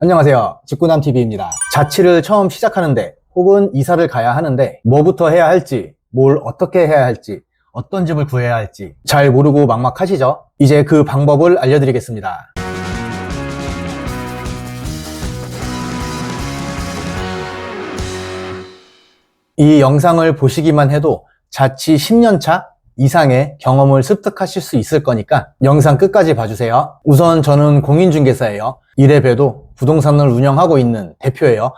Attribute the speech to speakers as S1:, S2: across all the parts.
S1: 안녕하세요. 직구남TV입니다. 자취를 처음 시작하는데 혹은 이사를 가야 하는데 뭐부터 해야 할지, 뭘 어떻게 해야 할지, 어떤 집을 구해야 할지 잘 모르고 막막하시죠? 이제 그 방법을 알려드리겠습니다. 이 영상을 보시기만 해도 자취 10년차 이상의 경험을 습득하실 수 있을 거니까 영상 끝까지 봐주세요. 우선 저는 공인중개사예요. 이래 봬도 부동산을 운영하고 있는 대표예요.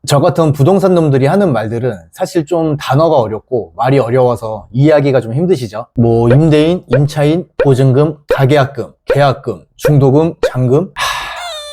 S1: 저 같은 부동산 놈들이 하는 말들은 사실 좀 단어가 어렵고 말이 어려워서 이해하기가 좀 힘드시죠? 뭐 임대인, 임차인, 보증금, 가계약금, 계약금, 중도금, 잔금.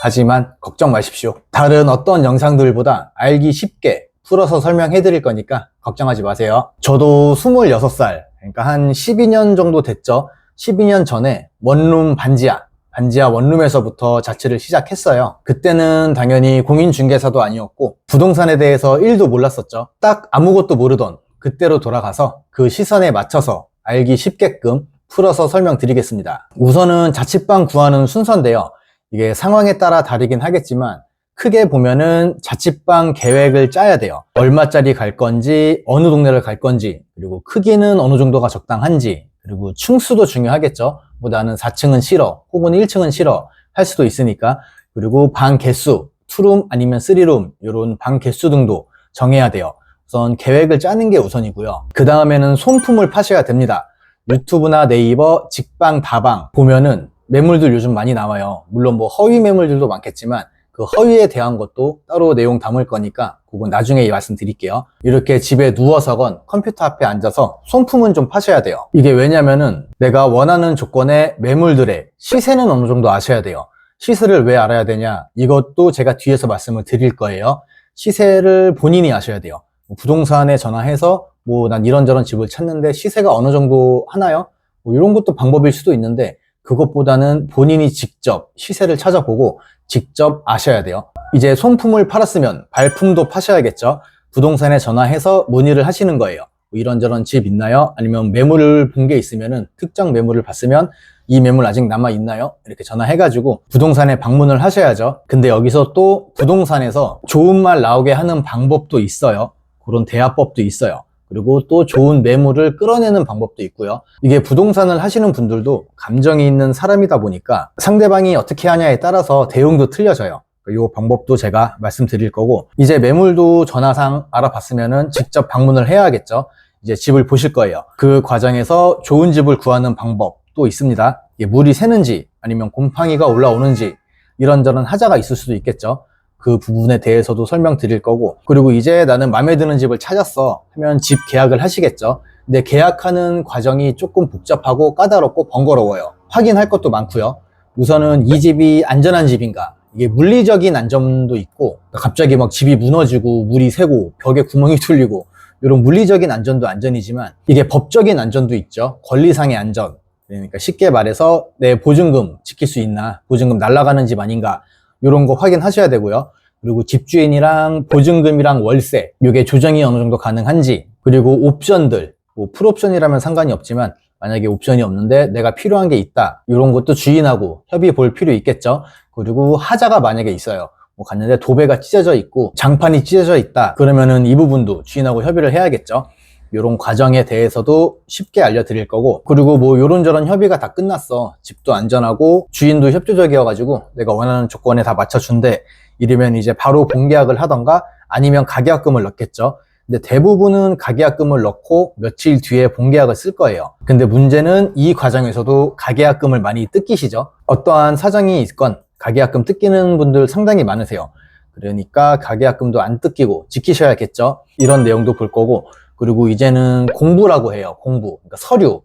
S1: 하지만 걱정 마십시오. 다른 어떤 영상들보다 알기 쉽게 풀어서 설명해 드릴 거니까 걱정하지 마세요. 저도 26살, 그러니까 한 12년 정도 됐죠. 12년 전에 원룸 반지하 원룸에서부터 자취를 시작했어요. 그때는 당연히 공인중개사도 아니었고 부동산에 대해서 1도 몰랐었죠. 딱 아무것도 모르던 그때로 돌아가서 그 시선에 맞춰서 알기 쉽게끔 풀어서 설명드리겠습니다. 우선은 자취방 구하는 순서인데요. 이게 상황에 따라 다르긴 하겠지만 크게 보면은 자취방 계획을 짜야 돼요. 얼마짜리 갈 건지, 어느 동네를 갈 건지, 그리고 크기는 어느 정도가 적당한지, 그리고 층수도 중요하겠죠. 뭐 나는 4층은 싫어, 혹은 1층은 싫어 할 수도 있으니까. 그리고 방 개수, 2룸 아니면 3룸 이런 방 개수 등도 정해야 돼요. 우선 계획을 짜는 게 우선이고요. 그 다음에는 손품을 파셔야 됩니다. 유튜브나 네이버, 직방, 다방 보면은 매물들 요즘 많이 나와요. 물론 뭐 허위 매물들도 많겠지만 그 허위에 대한 것도 따로 내용 담을 거니까 그건 나중에 말씀드릴게요. 이렇게 집에 누워서건 컴퓨터 앞에 앉아서 손품은 좀 파셔야 돼요. 이게 왜냐면은 내가 원하는 조건의 매물들의 시세는 어느 정도 아셔야 돼요. 시세를 왜 알아야 되냐? 이것도 제가 뒤에서 말씀을 드릴 거예요. 시세를 본인이 아셔야 돼요. 부동산에 전화해서 뭐 난 이런저런 집을 찾는데 시세가 어느 정도 하나요? 뭐 이런 것도 방법일 수도 있는데 그것보다는 본인이 직접 시세를 찾아보고 직접 아셔야 돼요. 이제 손품을 팔았으면 발품도 파셔야겠죠. 부동산에 전화해서 문의를 하시는 거예요. 뭐 이런저런 집 있나요? 아니면 매물을 본 게 있으면은 특정 매물을 봤으면 이 매물 아직 남아 있나요? 이렇게 전화해가지고 부동산에 방문을 하셔야죠. 근데 여기서 또 부동산에서 좋은 말 나오게 하는 방법도 있어요. 그런 대화법도 있어요. 그리고 또 좋은 매물을 끌어내는 방법도 있고요. 이게 부동산을 하시는 분들도 감정이 있는 사람이다 보니까 상대방이 어떻게 하냐에 따라서 대응도 틀려져요. 이 방법도 제가 말씀드릴 거고, 이제 매물도 전화상 알아봤으면은 직접 방문을 해야겠죠. 이제 집을 보실 거예요. 그 과정에서 좋은 집을 구하는 방법도 있습니다. 이게 물이 새는지 아니면 곰팡이가 올라오는지 이런저런 하자가 있을 수도 있겠죠. 그 부분에 대해서도 설명드릴 거고, 그리고 이제 나는 마음에 드는 집을 찾았어 하면 집 계약을 하시겠죠. 근데 계약하는 과정이 조금 복잡하고 까다롭고 번거로워요. 확인할 것도 많고요. 우선은 이 집이 안전한 집인가, 이게 물리적인 안전도 있고 갑자기 막 집이 무너지고 물이 새고 벽에 구멍이 뚫리고 이런 물리적인 안전도 안전이지만 이게 법적인 안전도 있죠. 권리상의 안전. 그러니까 쉽게 말해서 내 보증금 지킬 수 있나, 보증금 날아가는 집 아닌가, 이런 거 확인하셔야 되고요. 그리고 집주인이랑 보증금이랑 월세, 이게 조정이 어느 정도 가능한지, 그리고 옵션들, 뭐 풀옵션이라면 상관이 없지만 만약에 옵션이 없는데 내가 필요한 게 있다, 이런 것도 주인하고 협의 볼 필요 있겠죠. 그리고 하자가 만약에 있어요. 뭐 갔는데 도배가 찢어져 있고 장판이 찢어져 있다, 그러면은 이 부분도 주인하고 협의를 해야겠죠. 이런 과정에 대해서도 쉽게 알려드릴 거고, 그리고 뭐 요런저런 협의가 다 끝났어, 집도 안전하고 주인도 협조적이어가지고 내가 원하는 조건에 다 맞춰준대, 이러면 이제 바로 본계약을 하던가 아니면 가계약금을 넣겠죠. 근데 대부분은 가계약금을 넣고 며칠 뒤에 본계약을 쓸 거예요. 근데 문제는 이 과정에서도 가계약금을 많이 뜯기시죠. 어떠한 사정이 있건 가계약금 뜯기는 분들 상당히 많으세요. 그러니까 가계약금도 안 뜯기고 지키셔야겠죠. 이런 내용도 볼 거고, 그리고 이제는 공부라고 해요. 공부. 그러니까 서류,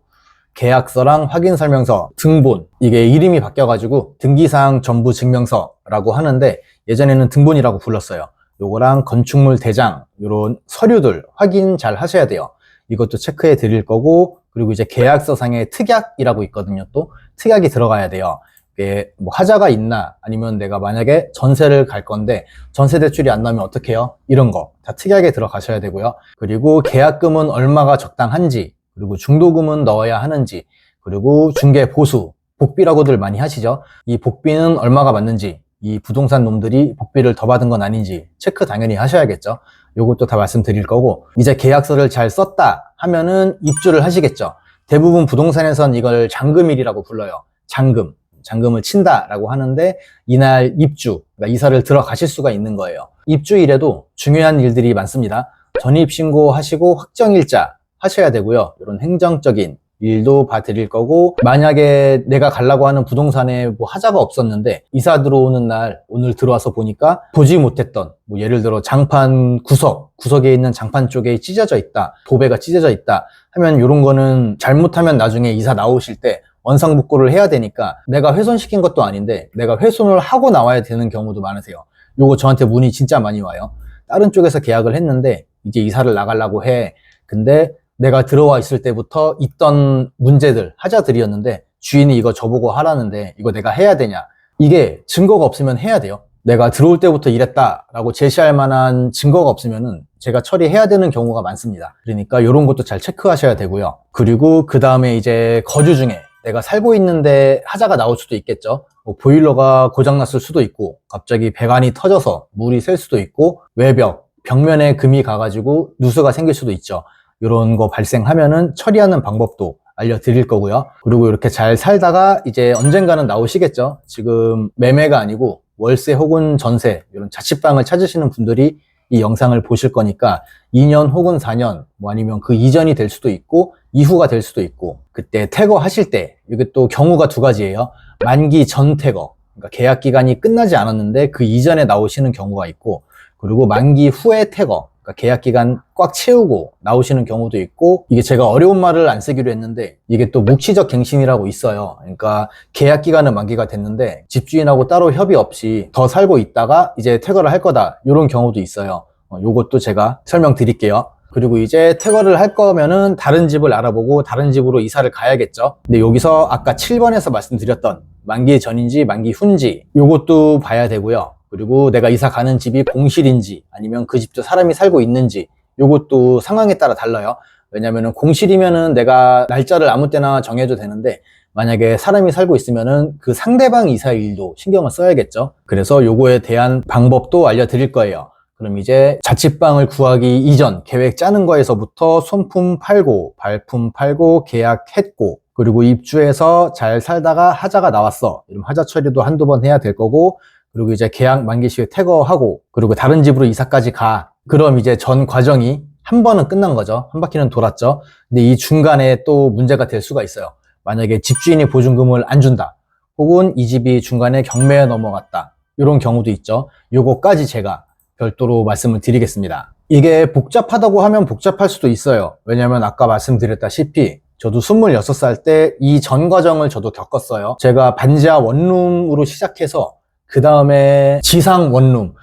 S1: 계약서랑 확인설명서, 등본. 이게 이름이 바뀌어가지고 등기사항 전부 증명서라고 하는데 예전에는 등본이라고 불렀어요. 요거랑 건축물 대장, 요런 서류들 확인 잘 하셔야 돼요. 이것도 체크해 드릴 거고, 그리고 이제 계약서상에 특약이라고 있거든요. 또 특약이 들어가야 돼요. 이게 뭐 하자가 있나, 아니면 내가 만약에 전세를 갈 건데 전세 대출이 안 나오면 어떻게 해요? 이런 거 다 특약에 들어가셔야 되고요. 그리고 계약금은 얼마가 적당한지, 그리고 중도금은 넣어야 하는지, 그리고 중개 보수, 복비라고들 많이 하시죠. 이 복비는 얼마가 맞는지, 이 부동산 놈들이 복비를 더 받은 건 아닌지 체크 당연히 하셔야겠죠. 요것도 다 말씀드릴 거고, 이제 계약서를 잘 썼다 하면은 입주를 하시겠죠. 대부분 부동산에선 이걸 잔금일이라고 불러요. 잔금을 친다라고 하는데, 이날 입주, 그러니까 이사를 들어가실 수가 있는 거예요. 입주일에도 중요한 일들이 많습니다. 전입신고 하시고 확정일자 하셔야 되고요. 이런 행정적인 일도 봐드릴 거고, 만약에 내가 가려고 하는 부동산에 뭐 하자가 없었는데 이사 들어오는 날 오늘 들어와서 보니까 보지 못했던, 뭐 예를 들어 장판 구석에 있는 장판 쪽에 찢어져 있다, 도배가 찢어져 있다 하면, 이런 거는 잘못하면 나중에 이사 나오실 때 원상복구를 해야 되니까 내가 훼손시킨 것도 아닌데 내가 훼손을 하고 나와야 되는 경우도 많으세요. 요거 저한테 문의 진짜 많이 와요. 다른 쪽에서 계약을 했는데 이제 이사를 나가려고 해. 근데 내가 들어와 있을 때부터 있던 문제들, 하자들이었는데 주인이 이거 저보고 하라는데 이거 내가 해야 되냐. 이게 증거가 없으면 해야 돼요. 내가 들어올 때부터 이랬다라고 제시할 만한 증거가 없으면은 제가 처리해야 되는 경우가 많습니다. 그러니까 이런 것도 잘 체크하셔야 되고요. 그리고 그 다음에 이제 거주 중에 내가 살고 있는데 하자가 나올 수도 있겠죠. 뭐 보일러가 고장났을 수도 있고, 갑자기 배관이 터져서 물이 셀 수도 있고, 외벽, 벽면에 금이 가가지고 누수가 생길 수도 있죠. 이런 거 발생하면은 처리하는 방법도 알려드릴 거고요. 그리고 이렇게 잘 살다가 이제 언젠가는 나오시겠죠. 지금 매매가 아니고 월세 혹은 전세, 이런 자취방을 찾으시는 분들이 이 영상을 보실 거니까 2년 혹은 4년, 뭐 아니면 그 이전이 될 수도 있고 이후가 될 수도 있고, 그때 퇴거하실 때 이게 또 경우가 두 가지예요. 만기 전 퇴거, 그러니까 계약 기간이 끝나지 않았는데 그 이전에 나오시는 경우가 있고, 그리고 만기 후에 퇴거, 그러니까 계약 기간 꽉 채우고 나오시는 경우도 있고, 이게 제가 어려운 말을 안 쓰기로 했는데 이게 또 묵시적 갱신이라고 있어요. 그러니까 계약 기간은 만기가 됐는데 집주인하고 따로 협의 없이 더 살고 있다가 이제 퇴거를 할 거다, 이런 경우도 있어요. 요것도 제가 설명드릴게요. 그리고 이제 퇴거를 할 거면은 다른 집을 알아보고 다른 집으로 이사를 가야겠죠. 근데 여기서 아까 7번에서 말씀드렸던 만기 전인지 만기 후인지 요것도 봐야 되고요. 그리고 내가 이사 가는 집이 공실인지 아니면 그 집도 사람이 살고 있는지 요것도 상황에 따라 달라요. 왜냐면은 공실이면은 내가 날짜를 아무 때나 정해도 되는데, 만약에 사람이 살고 있으면은 그 상대방 이사일도 신경을 써야겠죠. 그래서 요거에 대한 방법도 알려드릴 거예요. 그럼 이제 자취방을 구하기 이전 계획 짜는 거에서부터 손품 팔고 발품 팔고 계약했고, 그리고 입주해서 잘 살다가 하자가 나왔어. 이러면 하자 처리도 한두 번 해야 될 거고, 그리고 이제 계약 만기 시에 퇴거하고, 그리고 다른 집으로 이사까지 가. 그럼 이제 전 과정이 한 번은 끝난 거죠. 한 바퀴는 돌았죠. 근데 이 중간에 또 문제가 될 수가 있어요. 만약에 집주인이 보증금을 안 준다, 혹은 이 집이 중간에 경매에 넘어갔다, 이런 경우도 있죠. 요거까지 제가 별도로 말씀을 드리겠습니다. 이게 복잡하다고 하면 복잡할 수도 있어요. 왜냐면 아까 말씀드렸다시피 저도 26살 때 이 전 과정을 저도 겪었어요. 제가 반지하 원룸으로 시작해서 그 다음에 지상 원룸,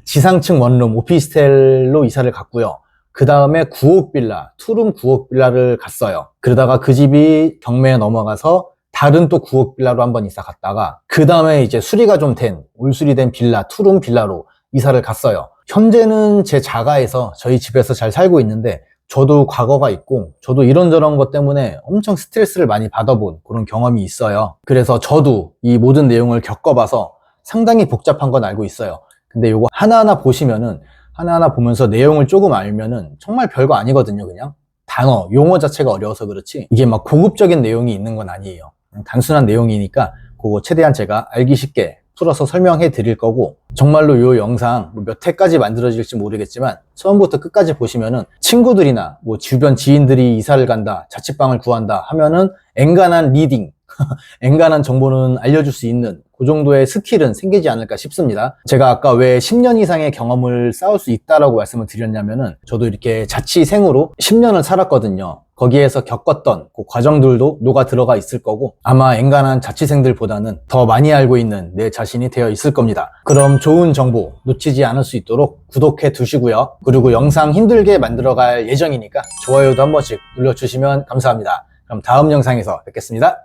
S1: 지상층 원룸, 오피스텔로 이사를 갔고요. 그 다음에 9억 빌라, 투룸 9억 빌라를 갔어요. 그러다가 그 집이 경매에 넘어가서 다른 또 9억 빌라로 한번 이사 갔다가, 그 다음에 이제 수리가 좀 된, 올수리된 빌라, 투룸 빌라로 이사를 갔어요. 현재는 제 자가에서 저희 집에서 잘 살고 있는데, 저도 과거가 있고 저도 이런저런 것 때문에 엄청 스트레스를 많이 받아본 그런 경험이 있어요. 그래서 저도 이 모든 내용을 겪어봐서 상당히 복잡한 건 알고 있어요. 근데 요거 하나하나 보시면은, 하나하나 보면서 내용을 조금 알면은 정말 별거 아니거든요. 그냥 단어, 용어 자체가 어려워서 그렇지 이게 막 고급적인 내용이 있는 건 아니에요. 그냥 단순한 내용이니까 그거 최대한 제가 알기 쉽게 풀어서 설명해 드릴 거고, 정말로 이 영상 몇 회까지 만들어질지 모르겠지만 처음부터 끝까지 보시면은 친구들이나 뭐 주변 지인들이 이사를 간다, 자취방을 구한다 하면은 엔간한 리딩, 엔간한 정보는 알려줄 수 있는 그 정도의 스킬은 생기지 않을까 싶습니다. 제가 아까 왜 10년 이상의 경험을 쌓을 수 있다라고 말씀을 드렸냐면은, 저도 이렇게 자취생으로 10년을 살았거든요. 거기에서 겪었던 그 과정들도 녹아 들어가 있을 거고, 아마 엔간한 자취생들보다는 더 많이 알고 있는 내 자신이 되어 있을 겁니다. 그럼 좋은 정보 놓치지 않을 수 있도록 구독해 두시고요. 그리고 영상 힘들게 만들어갈 예정이니까 좋아요도 한 번씩 눌러주시면 감사합니다. 그럼 다음 영상에서 뵙겠습니다.